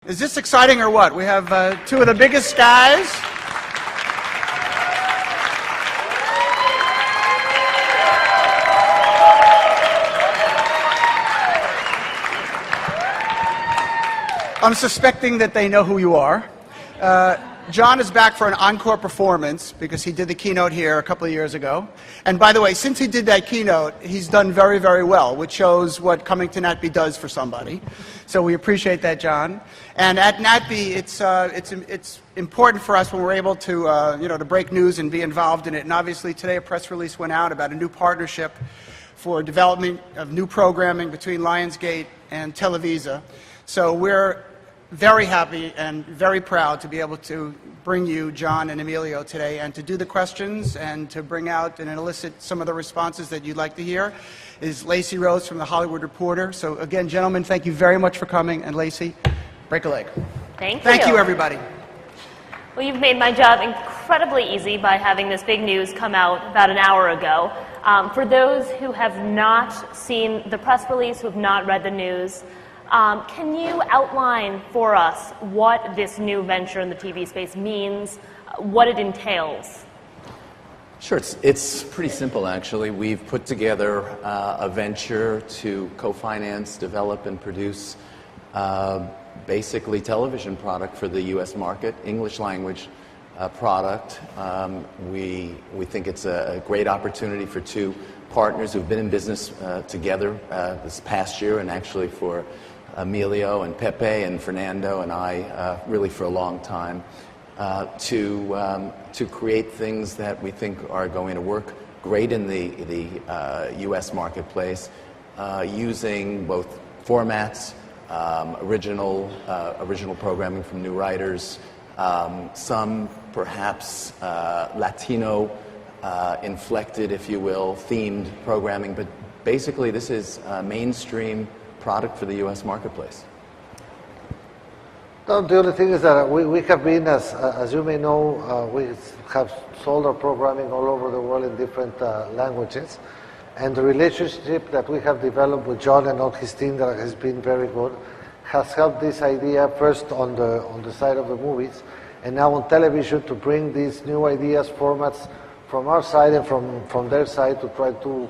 Is this exciting or what? We have two of the biggest guys. I'm suspecting that they know who you are. Jon is back for an encore performance because he did the keynote here a couple of years ago. And by the way, since he did that keynote, he's done very, very well, which shows what coming to NATPE does for somebody. So we appreciate that, Jon. And at NATPE, it's important for us when we're able to, to break news and be involved in it. And obviously today a press release went out about a new partnership for development of new programming between Lionsgate and Televisa. So we're very happy and very proud to be able to bring you Jon and Emilio today and to do the questions and to bring out and elicit some of the responses that you'd like to hear is Lacey Rose from The Hollywood Reporter. So again, gentlemen, thank you very much for coming. And Lacey, break a leg. Thank you, everybody. Well, you've made my job incredibly easy by having this big news come out about an hour ago. For those who have not seen the press release, who have not read the news, can you outline for us what this new venture in the TV space means, what it entails? Sure, it's pretty simple actually. We've put together a venture to co-finance, develop, and produce basically television product for the U.S. market, English language product. We think it's a great opportunity for two partners who've been in business together this past year, and actually for Emilio and Pepe and Fernando and I really for a long time, to create things that we think are going to work great in the U.S. marketplace, using both formats, original programming from new writers, some perhaps Latino inflected, if you will, themed programming, but basically this is mainstream product for the U.S. marketplace. No, the only thing is that we have been, as you may know, we have sold our programming all over the world in different languages, and the relationship that we have developed with Jon and all his team that has been very good has helped this idea first on the side of the movies, and now on television to bring these new ideas, formats from our side and from their side to try to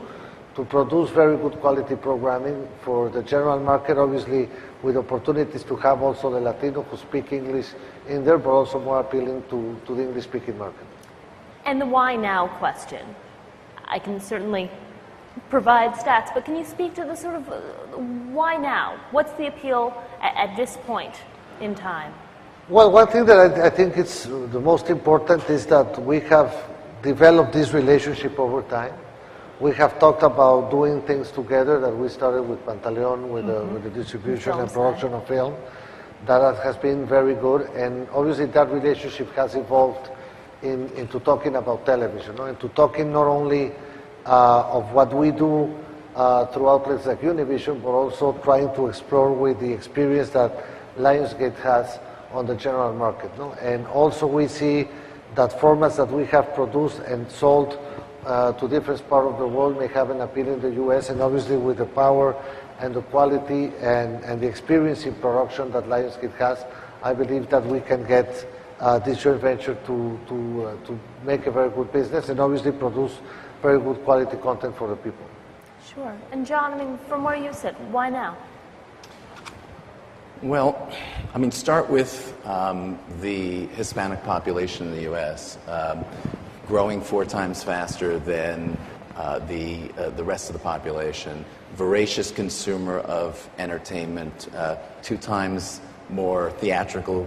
produce very good quality programming for the general market, obviously with opportunities to have also the Latino who speak English in there, but also more appealing to the English-speaking market. And the why now question. I can certainly provide stats, but can you speak to the sort of why now? What's the appeal at this point in time? Well, one thing that I think is the most important is that we have developed this relationship over time. We have talked about doing things together that we started with Pantaleon, with the distribution and production of film. That has been very good, and obviously that relationship has evolved into talking about television, into talking not only of what we do through outlets like Univision, but also trying to explore with the experience that Lionsgate has on the general market. And also we see that formats that we have produced and sold to different parts of the world may have an appeal in the U.S., and obviously with the power and the quality and the experience in production that Lionsgate has, I believe that we can get this joint venture to make a very good business and obviously produce very good quality content for the people. Sure. And Jon, I mean, from where you sit, why now? Well, I mean, start with the Hispanic population in the U.S. Growing 4 times faster than the rest of the population, voracious consumer of entertainment, 2 times more theatrical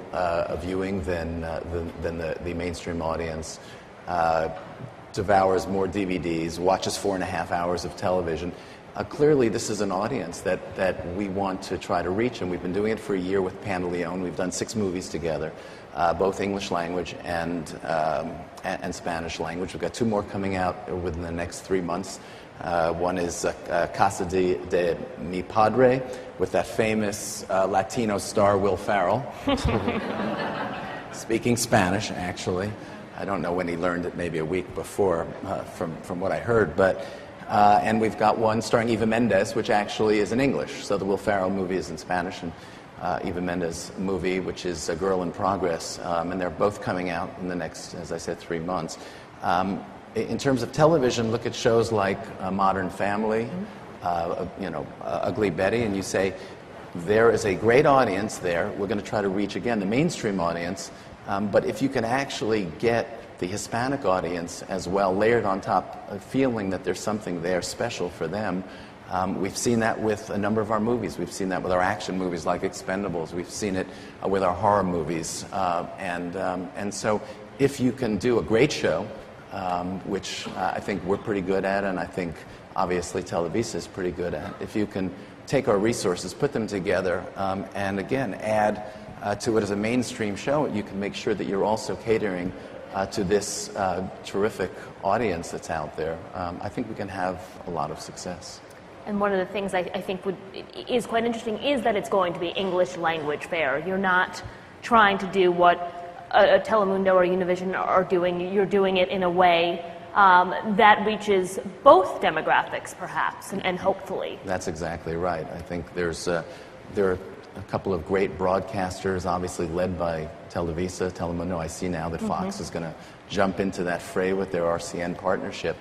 viewing than the mainstream audience, devours more DVDs, watches 4.5 hours of television. Clearly, this is an audience that we want to try to reach, and we've been doing it for a year with Pantaleon. We've done 6 movies together, both English language and Spanish language. We've got 2 more coming out within the next 3 months. One is Casa de Mi Padre, with that famous Latino star Will Ferrell, speaking Spanish, actually. I don't know when he learned it, maybe a week before, from what I heard, but and we've got one starring Eva Mendes, which actually is in English. So the Will Ferrell movie is in Spanish, and Eva Mendes movie, which is A Girl in Progress, and they're both coming out in the next, as I said, 3 months. In terms of television, look at shows like Modern Family, Ugly Betty, and you say, there is a great audience there. We're going to try to reach, again, the mainstream audience, but if you can actually get the Hispanic audience as well layered on top, feeling that there's something there special for them. We've seen that with a number of our movies. We've seen that with our action movies like Expendables. We've seen it with our horror movies. And so if you can do a great show, which I think we're pretty good at, and I think obviously Televisa is pretty good at, if you can take our resources, put them together, and again, add to it as a mainstream show, you can make sure that you're also catering to this terrific audience that's out there. I think we can have a lot of success. And one of the things I think is quite interesting is that it's going to be English language fare. You're not trying to do what a Telemundo or Univision are doing. You're doing it in a way that reaches both demographics, perhaps, and hopefully. That's exactly right. I think there are a couple of great broadcasters, obviously led by Televisa, Telemundo. I see now that Fox is going to jump into that fray with their RCN partnership.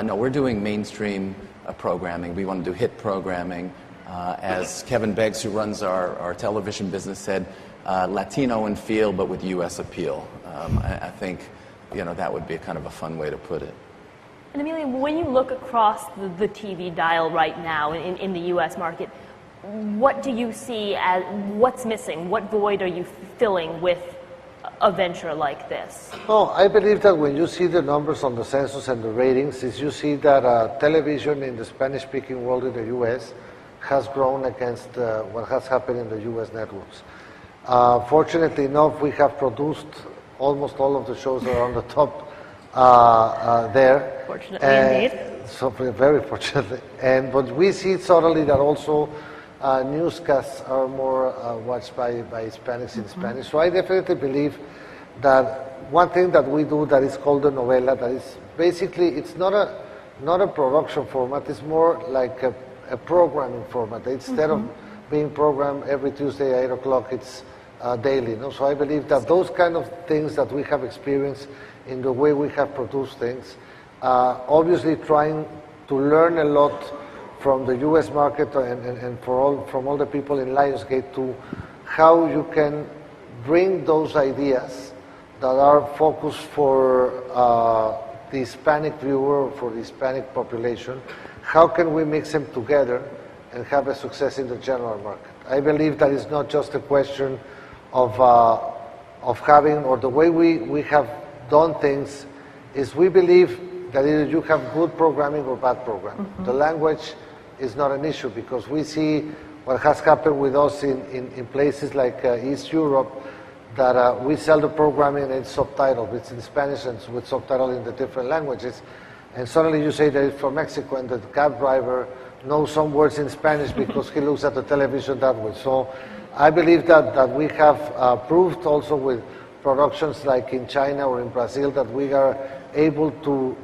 No, we're doing mainstream programming. We want to do hit programming. As Kevin Beggs, who runs our television business, said, Latino in feel, but with U.S. appeal. I think, that would be a kind of a fun way to put it. And Emilio, when you look across the TV dial right now in the U.S. market, what do you see as what's missing? What void are you filling with a venture like this? No, I believe that when you see the numbers on the census and the ratings, is you see that television in the Spanish-speaking world in the U.S. has grown against what has happened in the U.S. networks. Fortunately enough, we have produced almost all of the shows that are on the top there. Fortunately, indeed. So very fortunately. But we see suddenly that also newscasts are more watched by Hispanics in Spanish. So I definitely believe that one thing that we do that is called the novela, that is basically, it's not a production format, it's more like a programming format. Instead of being programmed every Tuesday at 8 o'clock, it's daily. So I believe that those kind of things that we have experienced in the way we have produced things, obviously trying to learn a lot from the U.S. market and from all the people in Lionsgate to how you can bring those ideas that are focused for the Hispanic viewer, for the Hispanic population, how can we mix them together and have a success in the general market? I believe that it's not just a question of having, or the way we have done things is we believe that either you have good programming or bad programming. The language is not an issue because we see what has happened with us in places like East Europe, that we sell the programming and it's subtitled. It's in Spanish and with subtitle in the different languages. And suddenly you say that it's from Mexico and the cab driver knows some words in Spanish because he looks at the television that way. So I believe that we have proved also with productions like in China or in Brazil that we are able to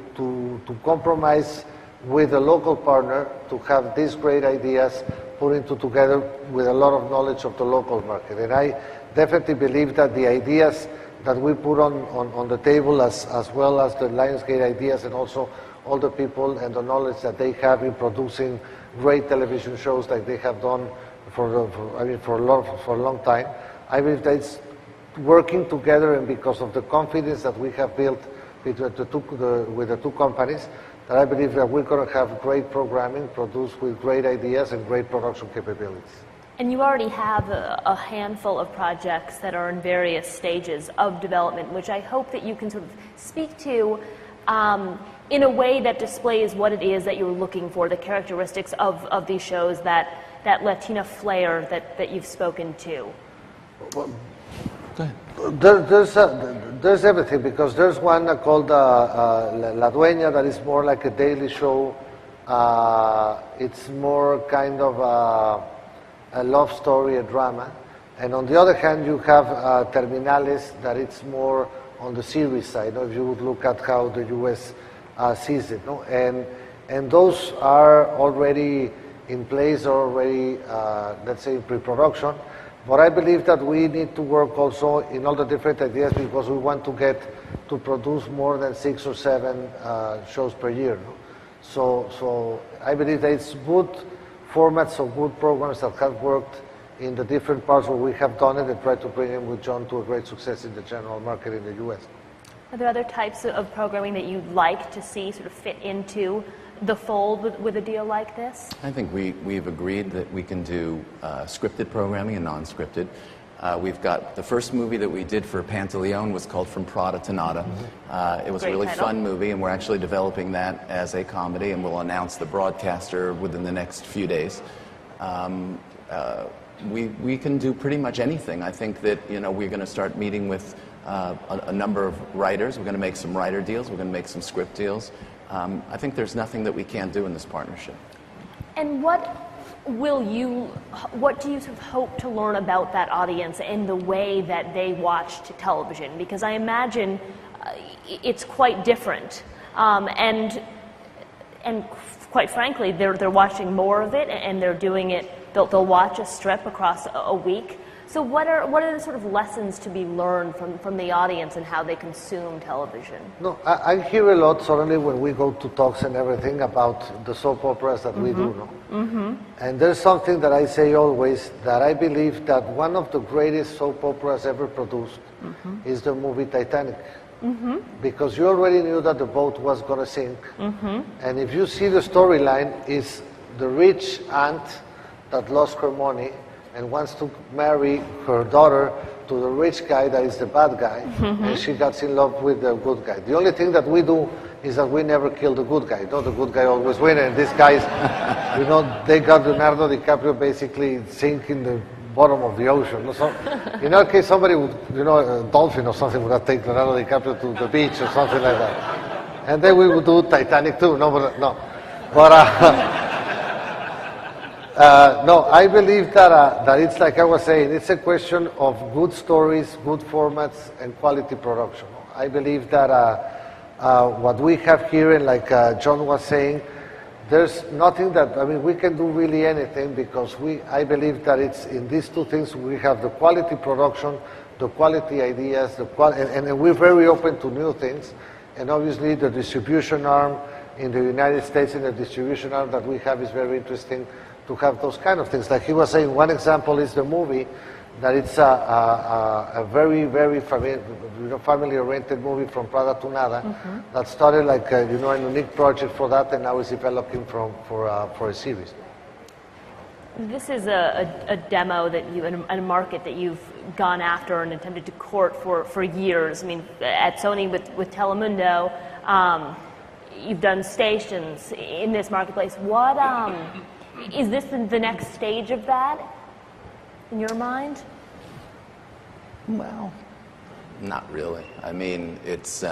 compromise with a local partner to have these great ideas put into together with a lot of knowledge of the local market. And I definitely believe that the ideas that we put on the table, as well as the Lionsgate ideas and also all the people and the knowledge that they have in producing great television shows like they have done for a long time, I believe that it's working together, and because of the confidence that we have built with the two companies, that I believe that we're going to have great programming produced with great ideas and great production capabilities. And you already have a handful of projects that are in various stages of development, which I hope that you can sort of speak to in a way that displays what it is that you're looking for, the characteristics of these shows, that Latina flair that you've spoken to. Well, go ahead. There's everything, because there's one called La Dueña that is more like a daily show. It's more kind of a love story, a drama. And on the other hand, you have Terminales, that it's more on the series side, if you would look at how the U.S. sees it. And those are already in place, already, let's say, in pre-production. But I believe that we need to work also in all the different ideas because we want to get to produce more than 6 or 7 shows per year. No? So I believe that it's good formats of good programs that have worked in the different parts where we have done it and try to bring them with Jon to a great success in the general market in the U.S. Are there other types of programming that you'd like to see sort of fit into the fold with a deal like this? I think we've agreed that we can do scripted programming and non-scripted. We've got the first movie that we did for Pantaleon was called From Prada to Nada. It was Great a really title. fun movie, and we're actually developing that as a comedy, and we'll announce the broadcaster within the next few days. We can do pretty much anything. I think that we're going to start meeting with a number of writers. We're going to make some writer deals. We're going to make some script deals. I think there's nothing that we can't do in this partnership. And what do you sort of hope to learn about that audience and the way that they watch television? Because I imagine it's quite different, and quite frankly, they're watching more of it, and they're doing it. They'll watch a strip across a week. So what are the sort of lessons to be learned from the audience and how they consume television? No, I hear a lot, certainly when we go to talks and everything, about the soap operas that we do. No? Mm-hmm. And there's something that I say always, that I believe that one of the greatest soap operas ever produced is the movie Titanic. Mm-hmm. Because you already knew that the boat was going to sink. Mm-hmm. And if you see the storyline, is the rich aunt that lost her money and wants to marry her daughter to the rich guy that is the bad guy, and she gets in love with the good guy. The only thing that we do is that we never kill the good guy. No, the good guy always wins, and these guys, they got Leonardo DiCaprio basically sink in the bottom of the ocean. So, in our case, somebody would, a dolphin or something would have taken Leonardo DiCaprio to the beach or something like that. And then we would do Titanic too. No. No, I believe that it's like I was saying, it's a question of good stories, good formats, and quality production. I believe that what we have here, and like Jon was saying, there's nothing that, we can do really anything because I believe that it's in these two things we have the quality production, the quality ideas, and we're very open to new things, and obviously the distribution arm in the United States and the distribution arm that we have is very interesting to have those kind of things. Like he was saying, one example is the movie, that it's a very, very family-oriented movie From Prada to Nada, that started like a unique project for that, and now is developing for a series. This is a demo that and a market that you've gone after and attempted to court for years. At Sony with Telemundo, you've done stations in this marketplace. What is this the next stage of that, in your mind? Well, not really. It's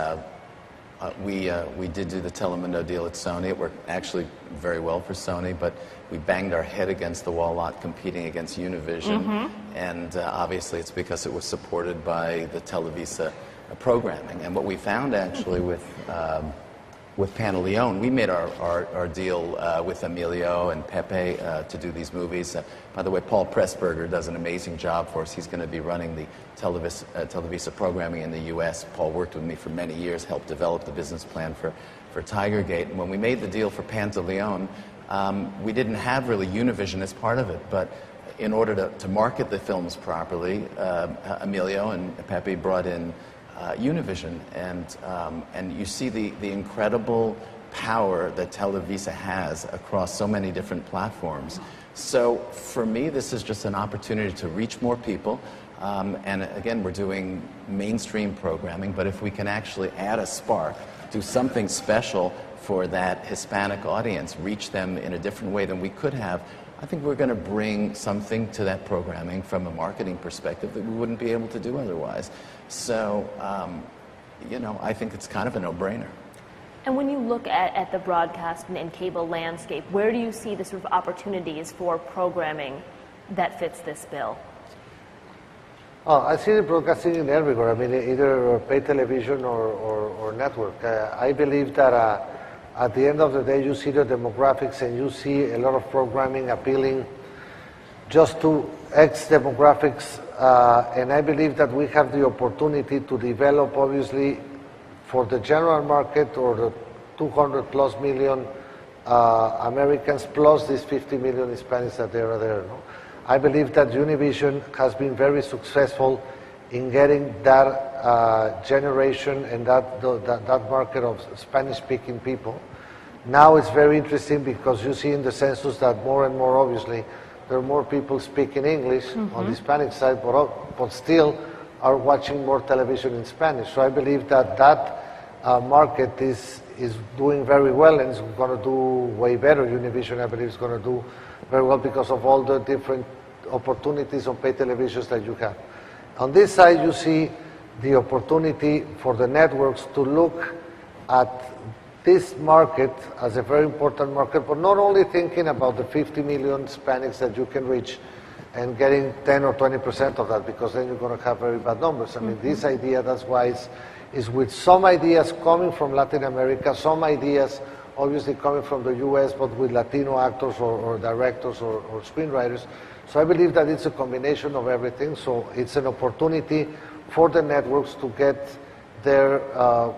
we did do the Telemundo deal at Sony. It worked actually very well for Sony, but we banged our head against the wall a lot competing against Univision, and obviously it's because it was supported by the Televisa programming. And what we found actually with Pantaleon, we made our deal with Emilio and Pepe to do these movies. By the way, Paul Pressburger does an amazing job for us. He's going to be running the Televisa programming in the U.S. Paul worked with me for many years, helped develop the business plan for Tigergate. And when we made the deal for Pantaleon, we didn't have really Univision as part of it, but in order to market the films properly, Emilio and Pepe brought in Univision, and you see the incredible power that Televisa has across so many different platforms. So for me, this is just an opportunity to reach more people, and again, we're doing mainstream programming, but if we can actually add a spark, do something special for that Hispanic audience, reach them in a different way than we could have, I think we're going to bring something to that programming from a marketing perspective that we wouldn't be able to do otherwise. So, I think it's kind of a no-brainer. And when you look at the broadcast and cable landscape, where do you see the sort of opportunities for programming that fits this bill? I see the broadcasting in everywhere. Either pay television or network. I believe that at the end of the day, you see the demographics and you see a lot of programming appealing just to X demographics, and I believe that we have the opportunity to develop, obviously, for the general market or the 200 plus million Americans plus these 50 million Hispanics that are there. No? I believe that Univision has been very successful in getting that generation and that market of Spanish-speaking people. Now it's very interesting because you see in the census that more and more, obviously, there are more people speaking English on the Hispanic side, but still are watching more television in Spanish. So I believe that market is doing very well and is going to do way better. Univision, I believe, is going to do very well because of all the different opportunities on pay televisions that you have. On this side, you see the opportunity for the networks to look at this market as a very important market, but not only thinking about the 50 million Hispanics that you can reach and getting 10 or 20% of that, because then you're going to have very bad numbers. I mean, this idea, that's why is with some ideas coming from Latin America, some ideas obviously coming from the US, but with Latino actors or directors or screenwriters. So I believe that it's a combination of everything. So it's an opportunity for the networks to get their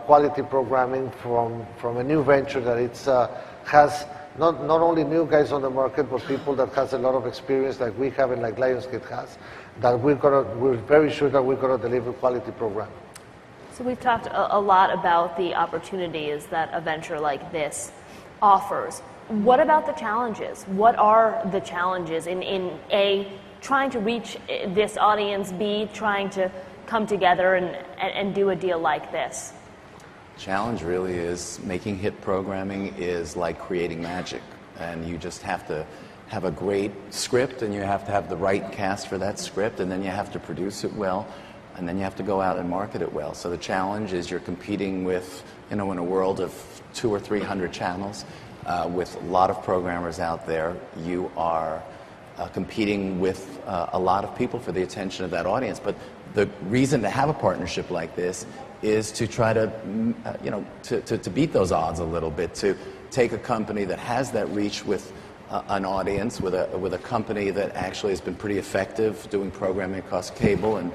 quality programming from a new venture that it's has not only new guys on the market, but people that has a lot of experience like we have and like Lionsgate has, that we're very sure that we're going to deliver quality programming. So we've talked a lot about the opportunities that a venture like this offers. What about the challenges? What are the challenges in A, trying to reach this audience, B, trying to come together and do a deal like this? Challenge really is making hit programming is like creating magic, and you just have to have a great script, and you have to have the right cast for that script, and then you have to produce it well, and then you have to go out and market it well. So the challenge is you're competing with, in a world of 200 or 300 channels, with a lot of programmers out there. You are competing with a lot of people for the attention of that audience. But the reason to have a partnership like this is to try to, to beat those odds a little bit, to take a company that has that reach with an audience, with a company that actually has been pretty effective doing programming across cable and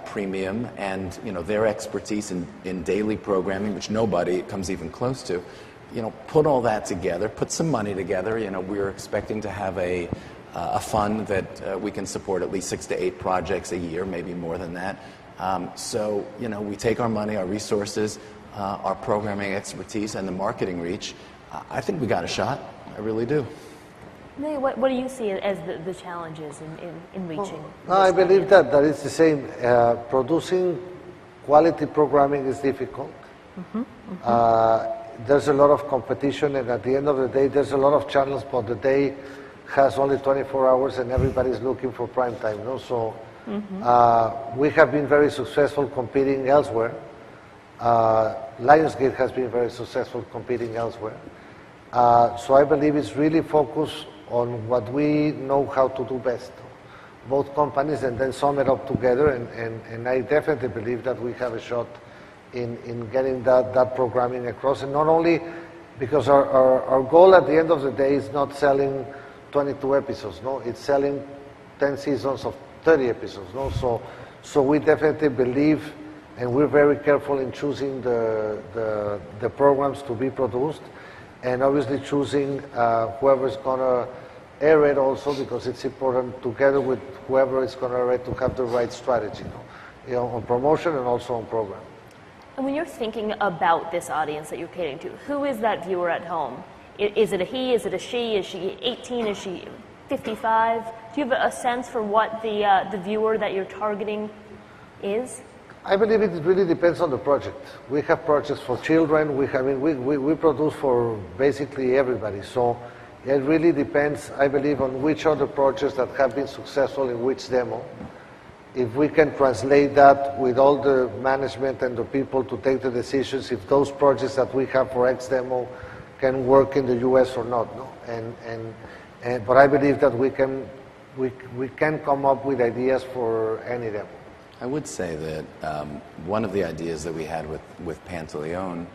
premium, and their expertise in daily programming, which nobody comes even close to. Put all that together, put some money together. We're expecting to have a fund that we can support at least 6 to 8 projects a year, maybe more than that. So we take our money, our resources, our programming expertise, and the marketing reach. I think we got a shot. I really do. What do you see as the challenges in reaching? I believe that it's the same. Producing quality programming is difficult. There's a lot of competition, and at the end of the day, there's a lot of channels, but the day has only 24 hours, and everybody's looking for prime time. So we have been very successful competing elsewhere. Lionsgate has been very successful competing elsewhere. So I believe it's really focused on what we know how to do best, both companies, and then sum it up together. And I definitely believe that we have a shot in getting that programming across. And not only because our goal at the end of the day is not selling 22 episodes, no, it's selling 10 seasons of 30 episodes, no. So we definitely believe, and we're very careful in choosing the programs to be produced, and obviously choosing whoever's gonna air it also, because it's important together with whoever is gonna air it to have the right strategy, on promotion and also on program. And when you're thinking about this audience that you're catering to, who is that viewer at home? Is it a he? Is it a she? Is she 18? Is she 55? Do you have a sense for what the viewer that you're targeting is? I believe it really depends on the project. We have projects for children. We produce for basically everybody. So it really depends, I believe, on which are the projects that have been successful in which demo. If we can translate that with all the management and the people to take the decisions, if those projects that we have for X demo can work in the US or not, no? But I believe that we can come up with ideas for any demo. I would say that one of the ideas that we had with Pantaleon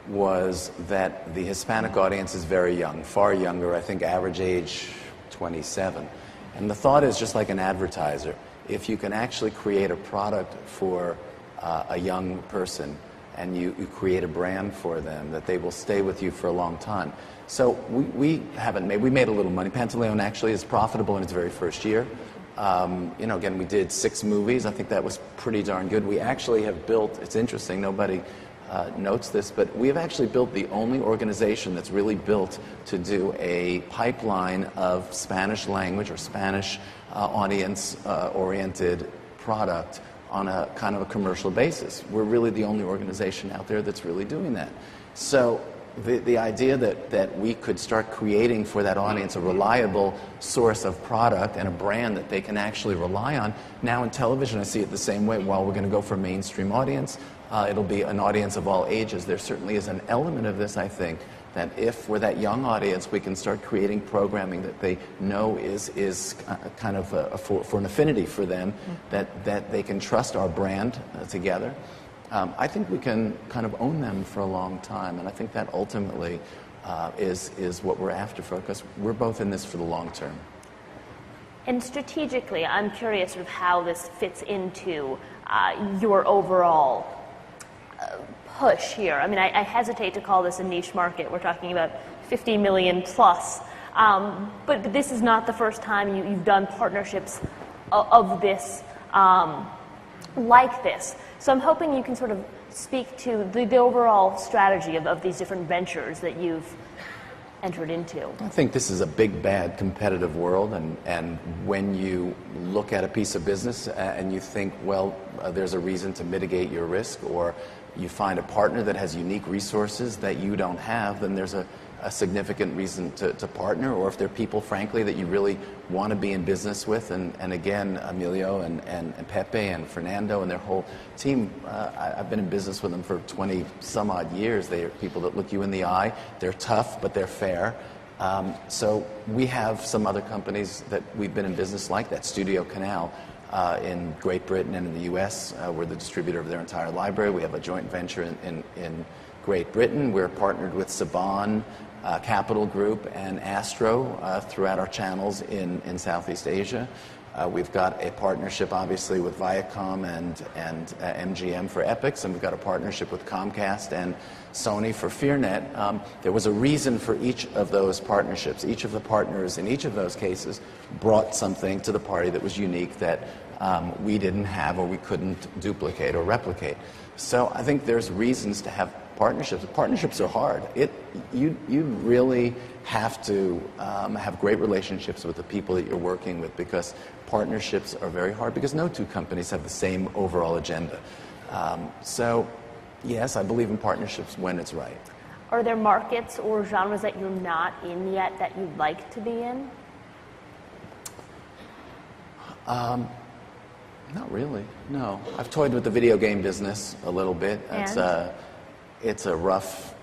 was that the Hispanic audience is very young, far younger. I think average age 27. And the thought is just like an advertiser. If you can actually create a product for a young person and you create a brand for them, that they will stay with you for a long time. So we made a little money. Pantaleon actually is profitable in its very first year. Again, we did 6 movies. I think that was pretty darn good. We actually have built, it's interesting, nobody notes this, but we have actually built the only organization that's really built to do a pipeline of Spanish language or Spanish audience-oriented product on a kind of a commercial basis. We're really the only organization out there that's really doing that. So the idea that we could start creating for that audience a reliable source of product and a brand that they can actually rely on. Now in television, I see it the same way. While we're going to go for a mainstream audience, it'll be an audience of all ages. There certainly is an element of this, I think, that if for that young audience we can start creating programming that they know is kind of for an affinity for them, that they can trust our brand together. I think we can kind of own them for a long time, and I think that ultimately is what we're after, because we're both in this for the long term. And strategically, I'm curious sort of how this fits into your overall push here. I mean, I hesitate to call this a niche market. We're talking about 50 million plus, but this is not the first time you've done partnerships of this, like this. So I'm hoping you can sort of speak to the overall strategy of these different ventures that you've entered into. I think this is a big, bad, competitive world, and when you look at a piece of business and you think, well, there's a reason to mitigate your risk, or you find a partner that has unique resources that you don't have, then there's a significant reason to partner, or if there are people, frankly, that you really want to be in business with. And again, Emilio and Pepe and Fernando and their whole team, I've been in business with them for 20 some odd years. They are people that look you in the eye. They're tough, but they're fair. So we have some other companies that we've been in business like that. Studio Canal in Great Britain and in the US, we're the distributor of their entire library. We have a joint venture in Great Britain. We're partnered with Saban, Capital Group, and Astro throughout our channels in Southeast Asia. We've got a partnership, obviously, with Viacom and MGM for Epix, and we've got a partnership with Comcast and Sony for FearNet. There was a reason for each of those partnerships. Each of the partners in each of those cases brought something to the party that was unique that we didn't have or we couldn't duplicate or replicate. So I think there's reasons to have partnerships. Partnerships are hard. You really have to have great relationships with the people that you're working with, because partnerships are very hard, because no two companies have the same overall agenda. So yes, I believe in partnerships when it's right. Are there markets or genres that you're not in yet that you'd like to be in? Not really, no. I've toyed with the video game business a little bit. It's a rough,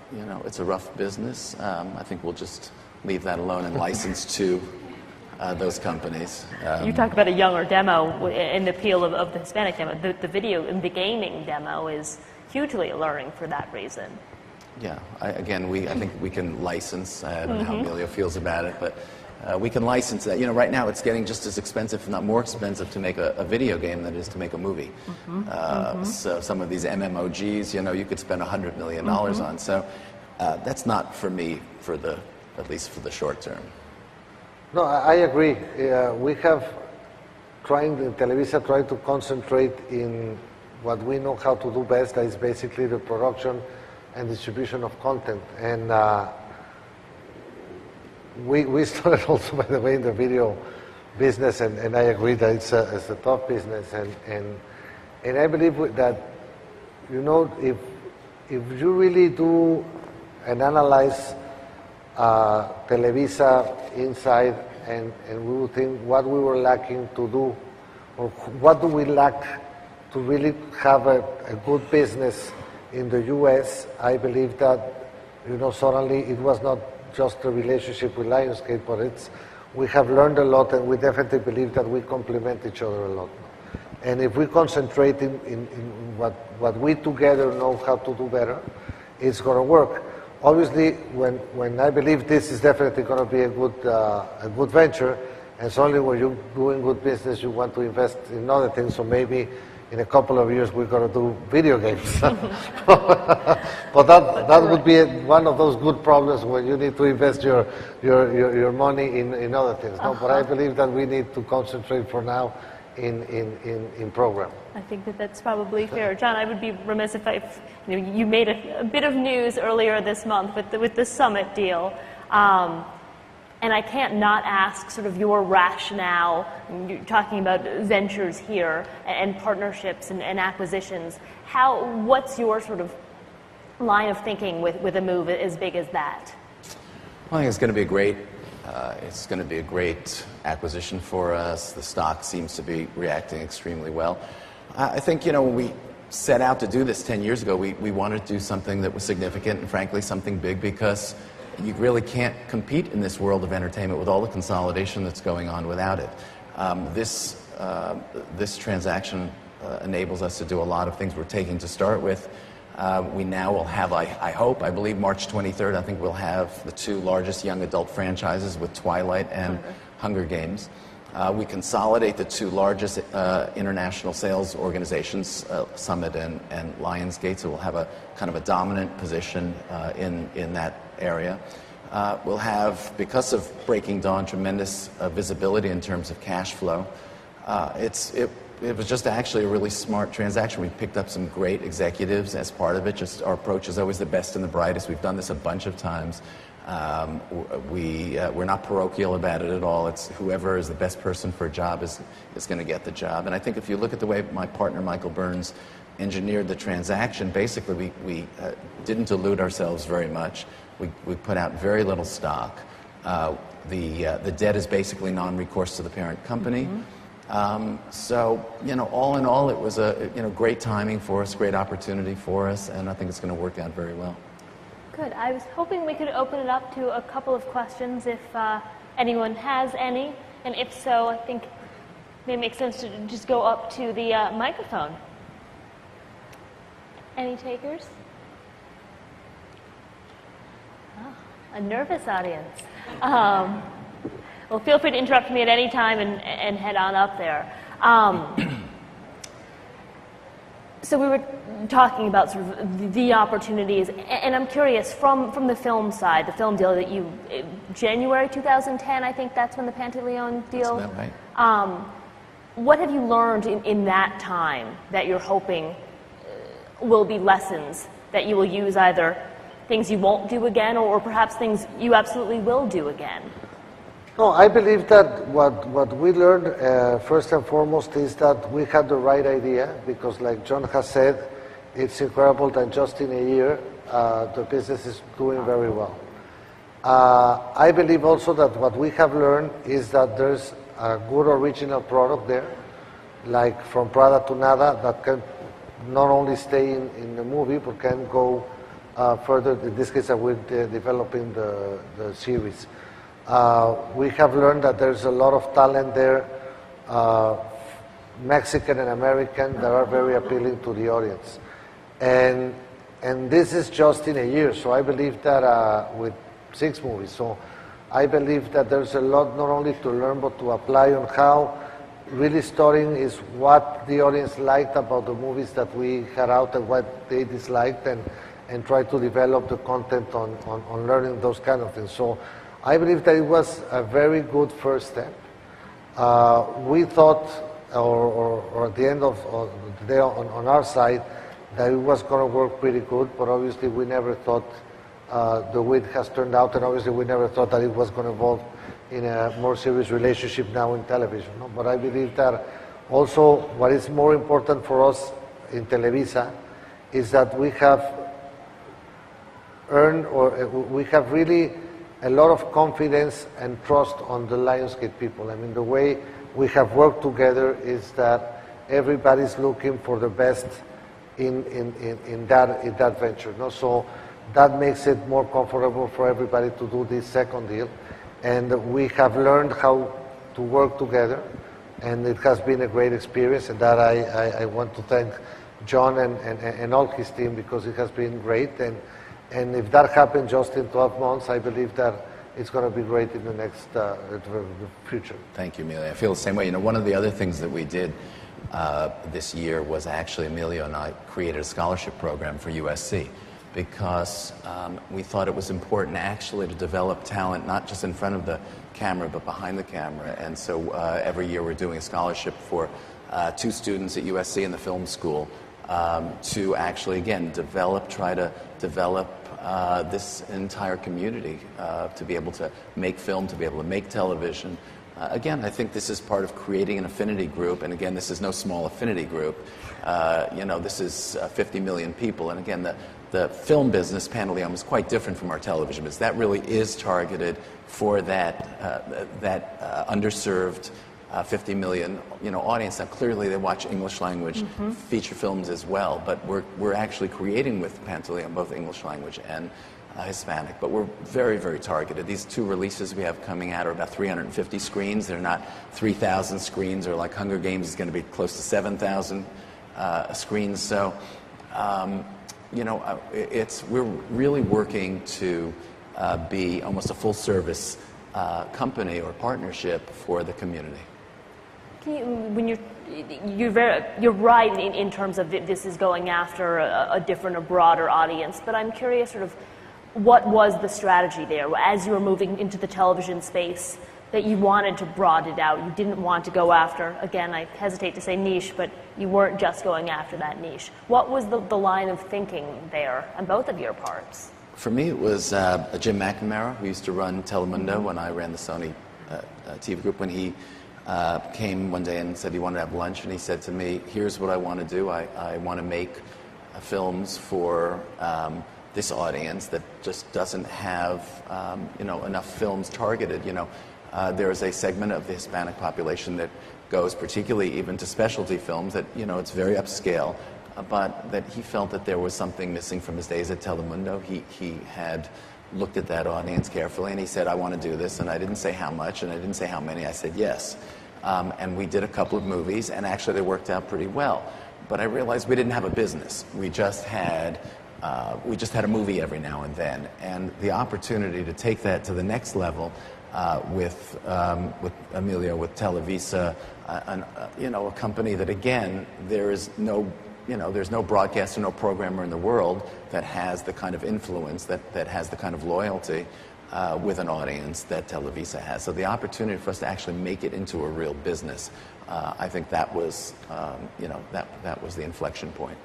it's a rough business. I think we'll just leave that alone and license to those companies. You talk about a younger demo and the appeal of the Hispanic demo. The gaming demo is hugely alluring for that reason. Yeah, I think we can license. I don't know how Emilio feels about it, but we can license that. Right now it's getting just as expensive, if not more expensive, to make a video game than it is to make a movie. So some of these MMOGs, you could spend $100 million on. So that's not for me, at least for the short term. No, I agree. We have Televisa tried to concentrate in what we know how to do best, that is basically the production and distribution of content. And we started also, by the way, in the video business, and I agree that it's a tough business. And I believe that, if you really do and analyze Televisa inside, and we would think what we were lacking to do, or what do we lack to really have a good business in the U.S., I believe that, suddenly it was not just a relationship with Lionsgate, but we have learned a lot, and we definitely believe that we complement each other a lot. And if we concentrate in what we together know how to do better, it's going to work. obviously, when I believe this is definitely going to be a good venture, and it's only when you're doing good business you want to invest in other things. So maybe in a couple of years we're going to do video games. But that would be one of those good problems when you need to invest your money in other things. No, but I believe that we need to concentrate for now in program. I think that's probably fair. Jon, I would be remiss if you made a bit of news earlier this month with the Summit deal. And I can't not ask sort of your rationale. You're talking about ventures here and partnerships and acquisitions. What's your sort of line of thinking with a move as big as that? Well, I think it's going to be a great acquisition for us. The stock seems to be reacting extremely well. I think, when we set out to do this 10 years ago, we wanted to do something that was significant and frankly something big, because you really can't compete in this world of entertainment with all the consolidation that's going on without it. This transaction enables us to do a lot of things we're taking to start with. We now will have, I believe March 23rd, I think we'll have the two largest young adult franchises with Twilight and Hunger Games. We consolidate the two largest international sales organizations, Summit and Lionsgate, so we'll have a kind of a dominant position in that area. We'll have, because of Breaking Dawn, tremendous visibility in terms of cash flow. It was just actually a really smart transaction. We picked up some great executives as part of it. Just our approach is always the best and the brightest. We've done this a bunch of times. We're not parochial about it at all. It's whoever is the best person for a job is going to get the job. And I think if you look at the way my partner Michael Burns engineered the transaction, basically we didn't dilute ourselves very much. We put out very little stock. The debt is basically non-recourse to the parent company. So, all in all, it was a great timing for us, great opportunity for us, and I think it's going to work out very well. Good. I was hoping we could open it up to a couple of questions if anyone has any, and if so, I think it may make sense to just go up to the microphone. Any takers? Oh, a nervous audience. Well, feel free to interrupt me at any time and head on up there. So we were talking about sort of the opportunities, and I'm curious, from the film side, the film deal that January 2010, I think that's when the Pantaleon deal. That's about right. What have you learned in that time that you're hoping will be lessons that you will use, either things you won't do again or perhaps things you absolutely will do again? No, I believe that what we learned first and foremost is that we had the right idea, because like Jon has said, it's incredible that just in a year the business is doing very well. I believe also that what we have learned is that there's a good original product there, like From Prada to Nada, that can not only stay in the movie but can go further. In this case, we're developing the series. We have learned that there's a lot of talent there, Mexican and American, that are very appealing to the audience. And this is just in a year, so I believe that with 6 movies. So I believe that there's a lot not only to learn but to apply on how really studying is what the audience liked about the movies that we had out and what they disliked, and try to develop the content on learning those kind of things. So I believe that it was a very good first step. We thought, or at the end of the day on our side, that it was going to work pretty good, but obviously we never thought the way it has turned out, and obviously we never thought that it was going to evolve in a more serious relationship now in television. No? But I believe that also what is more important for us in Televisa is that we have earned, or we have really a lot of confidence and trust on the Lionsgate people. I mean, the way we have worked together is that everybody's looking for the best in that venture. No? So that makes it more comfortable for everybody to do this second deal. And we have learned how to work together, and it has been a great experience, and that I want to thank Jon and all his team, because it has been great. And if that happens just in 12 months, I believe that it's going to be great in the next future. Thank you, Emilio. I feel the same way. You know, one of the other things that we did this year was actually Emilio and I created a scholarship program for USC because we thought it was important actually to develop talent not just in front of the camera but behind the camera. And so every year we're doing a scholarship for 2 students at USC in the film school to actually, again, try to develop this entire community to be able to make film, to be able to make television. Again, I think this is part of creating an affinity group, and again, this is no small affinity group. You know, this is 50 million people, and again, the film business, Pantaleon, is quite different from our television business. That really is targeted for that underserved 50 million, you know, audience. Now, clearly, they watch English language feature films as well, but we're actually creating with Pantaleon both English language and Hispanic, but we're very, very targeted. These 2 releases we have coming out are about 350 screens. They're not 3,000 screens, or like Hunger Games is going to be close to 7,000 screens. So, you know, we're really working to be almost a full-service company or partnership for the community. When you're right in terms of this is going after a different, a broader audience, but I'm curious sort of what was the strategy there as you were moving into the television space that you wanted to broaden it out? You didn't want to go after, again, I hesitate to say niche, but you weren't just going after that niche. What was the line of thinking there on both of your parts? For me, it was Jim McNamara, who used to run Telemundo when I ran the Sony TV group. When he came one day and said he wanted to have lunch, and he said to me, here's what I want to do. I want to make films for this audience that just doesn't have you know, enough films targeted. You know, there is a segment of the Hispanic population that goes particularly even to specialty films that, you know, it's very upscale, but that he felt that there was something missing from his days at Telemundo. He had looked at that audience carefully, and he said, I want to do this, and I didn't say how much, and I didn't say how many. I said yes. And we did a couple of movies, and actually they worked out pretty well. But I realized we didn't have a business. We just had a movie every now and then, and the opportunity to take that to the next level with Emilio, with Televisa, you know, a company that, again, there's no broadcaster, no programmer in the world that has the kind of influence, that has the kind of loyalty with an audience that Televisa has. So the opportunity for us to actually make it into a real business, I think that was, you know, that was the inflection point.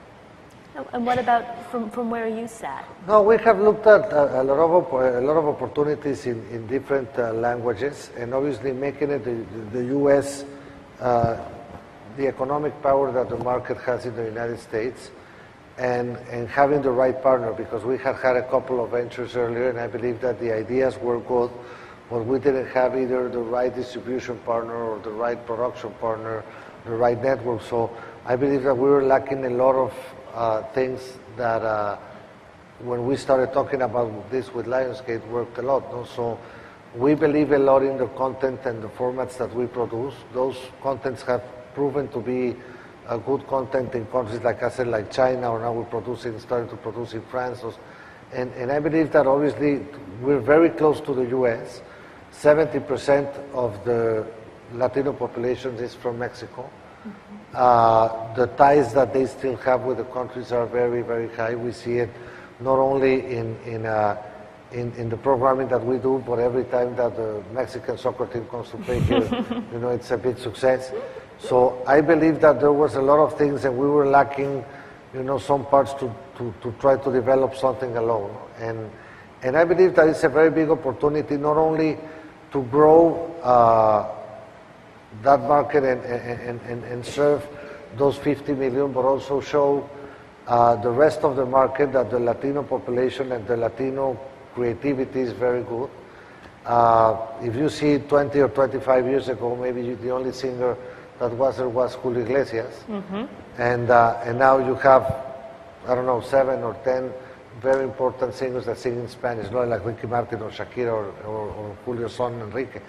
And what about from where you sat? No, we have looked at a lot of opportunities in different languages, and obviously making it the U.S. The economic power that the market has in the United States, and having the right partner, because we had a couple of ventures earlier, and I believe that the ideas were good, but we didn't have either the right distribution partner or the right production partner, the right network. So I believe that we were lacking a lot of things that when we started talking about this with Lionsgate worked a lot. No? So we believe a lot in the content and the formats that we produce. Those contents have proven to be good content in countries, like I said, like China, or now we're starting to produce in France. And I believe that obviously we're very close to the US. 70% of the Latino population is from Mexico. The ties that they still have with the countries are very, very high. We see it not only in the programming that we do, but every time that the Mexican soccer team comes to play here, you know, it's a big success. So I believe that there was a lot of things, and we were lacking, you know, some parts to try to develop something alone. And I believe that it's a very big opportunity, not only to grow that market and serve those 50 million, but also show the rest of the market that the Latino population and the Latino creativity is very good. If you see 20 or 25 years ago, maybe the only singer that was there was Julio Iglesias. And now you have, I don't know, 7 or 10 very important singers that sing in Spanish, not like Ricky Martin or Shakira or Julio's son Enrique.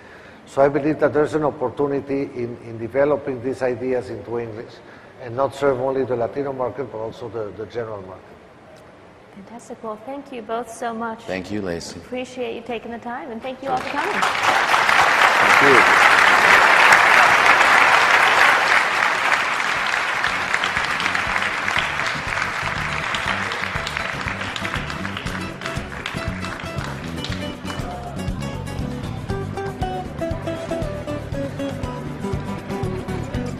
So I believe that there's an opportunity in developing these ideas into English and not serve only the Latino market, but also the general market. Fantastic. Well, thank you both so much. Thank you, Lacey. Appreciate you taking the time, and thank you all for coming. Thank you.